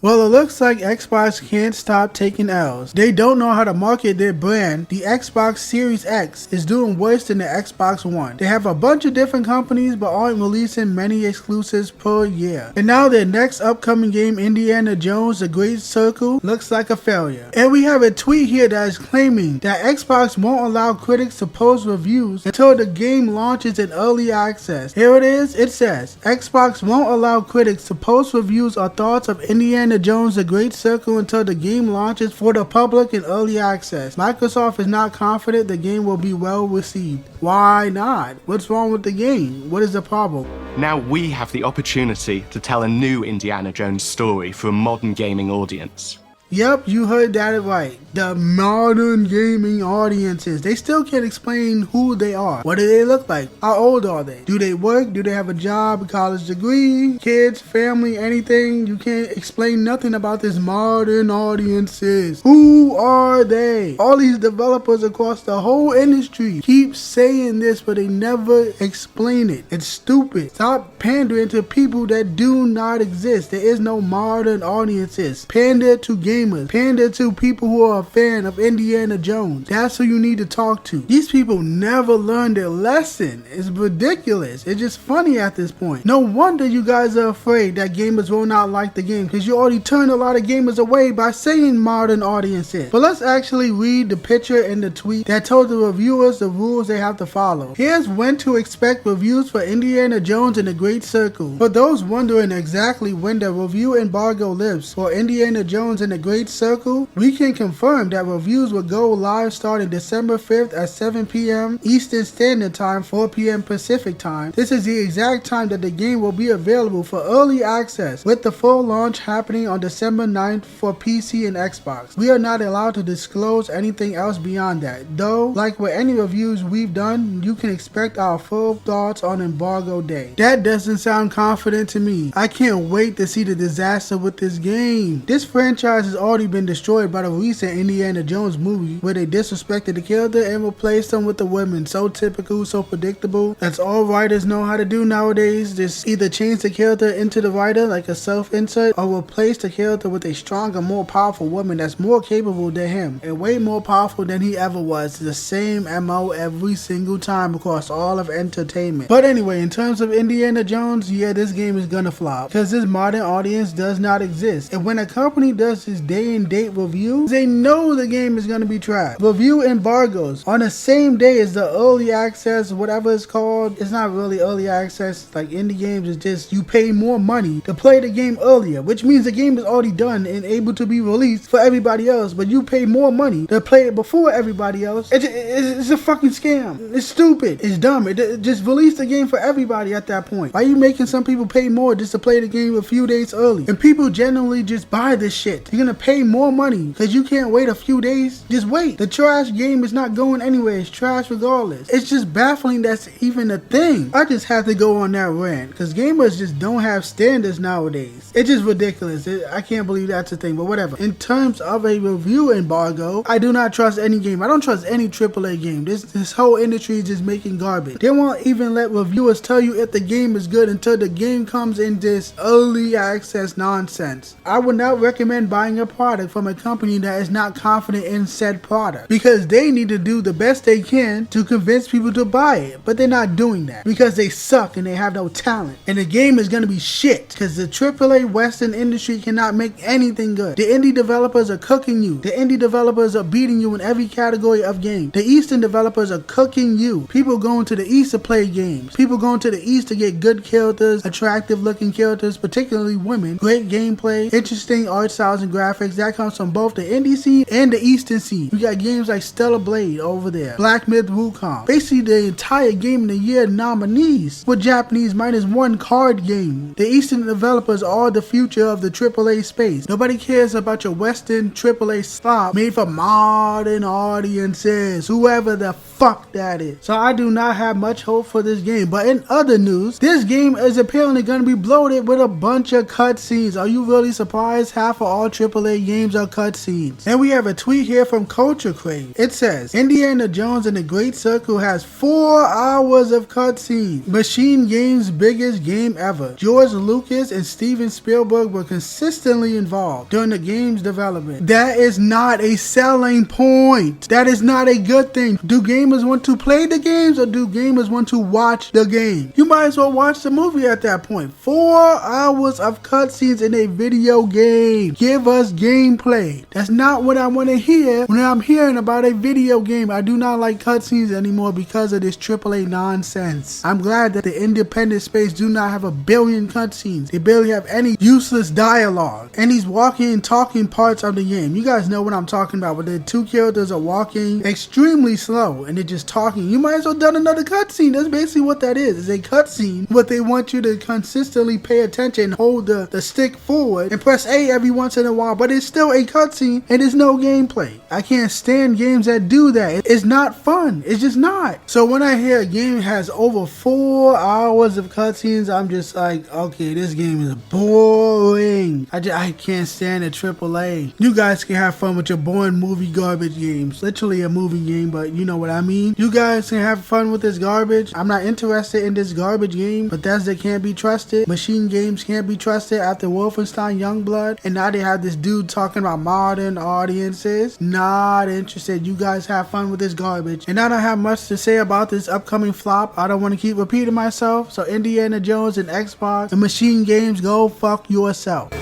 Well, it looks like Xbox can't stop taking L's. They don't know how to market their brand. The Xbox Series X is doing worse than the Xbox One. They have a bunch of different companies but aren't releasing many exclusives per year. And now their next upcoming game, Indiana Jones The Great Circle, looks like a failure. And we have a tweet here that is claiming that Xbox won't allow critics to post reviews until the game launches in early access. Here it is. It says, Xbox won't allow critics to post reviews or thoughts of Indiana Jones The Great Circle until the game launches for the public in early access. Microsoft is not confident the game will be well received. Why not? What's wrong with the game? What is the problem? Now we have the opportunity to tell a new Indiana Jones story for a modern gaming audience. Yep, you heard that right. The modern gaming audiences. They still can't explain who they are. What do they look like? How old are they? Do they work? Do they have a job, a college degree, kids, family, anything? You can't explain nothing about this modern audiences. Who are they? All these developers across the whole industry keep saying this, but they never explain it. It's stupid. Stop pandering to people that do not exist. There is no modern audiences. Pander to gamers. Pander to people who are a fan of Indiana Jones. That's who you need to talk to. These people never learn their lesson. It's ridiculous. It's just funny at this point. No wonder you guys are afraid that gamers will not like the game, because you already turned a lot of gamers away by saying modern audiences. But let's actually read the picture in the tweet that told the reviewers the rules they have to follow. Here's when to expect reviews for Indiana Jones and the Great Circle. For those wondering exactly when the review embargo lifts for Indiana Jones and the Great Circle, we can confirm that reviews will go live starting December 5th at 7 p.m. Eastern Standard Time, 4 p.m. Pacific Time. This is the exact time that the game will be available for early access, with the full launch happening on December 9th for PC and Xbox. We are not allowed to disclose anything else beyond that, though like with any reviews we've done, you can expect our full thoughts on embargo day. That doesn't sound confident to me. I can't wait to see the disaster with this game. This franchise has already been destroyed by the recent Indiana Jones movie, where they disrespected the character and replaced them with the women. So typical, so predictable. That's all writers know how to do nowadays. Just either change the character into the writer like a self-insert, or replace the character with a stronger, more powerful woman that's more capable than him and way more powerful than he ever was. It's the same MO every single time across all of entertainment. But anyway, in terms of Indiana Jones, yeah, this game is gonna flop because this modern audience does not exist. And when a company does this day and date reviews, they know the game is going to be trash. Review embargoes on the same day as the early access, whatever it's called. It's not really early access like indie games. It's just you pay more money to play the game earlier, which means the game is already done and able to be released for everybody else, but you pay more money to play it before everybody else. It's a fucking scam. It's stupid. It's dumb. Just release the game for everybody at that point. Why are you making some people pay more just to play the game a few days early? And people generally just buy this shit. You're gonna pay more money because you can't wait a few days. Just wait. The trash game is not going anywhere. It's trash regardless. It's just baffling that's even a thing. I just have to go on that rant because gamers just don't have standards nowadays. It's just ridiculous. I can't believe that's a thing, but whatever. In terms of a review embargo, I do not trust any game. I don't trust any AAA game. This whole industry is just making garbage. They won't even let reviewers tell you if the game is good until the game comes in this early access nonsense. I would not recommend buying a product from a company that is not confident in said product, because they need to do the best they can to convince people to buy it, but they're not doing that because they suck and they have no talent, and the game is going to be shit because the AAA Western industry cannot make anything good. The indie developers are cooking you. The indie developers are beating you in every category of game. The Eastern developers are cooking you. People going to the East to play games. People going to the East to get good characters, attractive looking characters, particularly women, great gameplay, interesting art styles and graphics. That comes from both the indie scene and the Eastern scene. We got games like Stellar Blade over there, Black Myth Wukong. Basically the entire Game of the Year nominees were Japanese minus one card game. The Eastern developers are the future of the AAA space. Nobody cares about your Western AAA slop made for modern audiences. Whoever the fuck that is. So I do not have much hope for this game. But in other news, this game is apparently going to be bloated with a bunch of cutscenes. Are you really surprised? Half of all AAA games are cutscenes. And we have a tweet here from Culture Crave. It says, Indiana Jones and the Great Circle has 4 hours of cutscenes. Machine Games' biggest game ever. George Lucas and Steven Spielberg were consistently involved during the game's development. That is not a selling point. That is not a good thing. Do gamers want to play the games or do gamers want to watch the game? You might as well watch the movie at that point. 4 hours of cutscenes in a video game. Give us gameplay. That's not what I want to hear when I'm hearing about a video game. I do not like cutscenes anymore because of this AAA nonsense. I'm glad that the independent space do not have a billion cutscenes. They barely have any useless dialogue. And these walking and talking parts of the game. You guys know what I'm talking about. Where the 2 characters are walking extremely slow and they're just talking. You might as well done another cutscene. That's basically what that is. It's a cutscene, but they want you to consistently pay attention, hold the stick forward, and press A every once in a while. But it's still a cutscene and there's no gameplay. I can't stand games that do that. It's not fun. It's just not. So when I hear a game has over 4 hours of cutscenes, I'm just like, okay, this game is boring. I can't stand a AAA. You guys can have fun with your boring movie garbage games. Literally a movie game, but you know what I mean. You guys can have fun with this garbage. I'm not interested in this garbage game. Bethesda can't be trusted. Machine Games can't be trusted after Wolfenstein Youngblood. And now they have this dude talking about modern audiences. Not interested. You guys have fun with this garbage. And I don't have much to say about this upcoming flop. I don't want to keep repeating myself. So Indiana Jones and Xbox and Machine Games, go fuck yourself.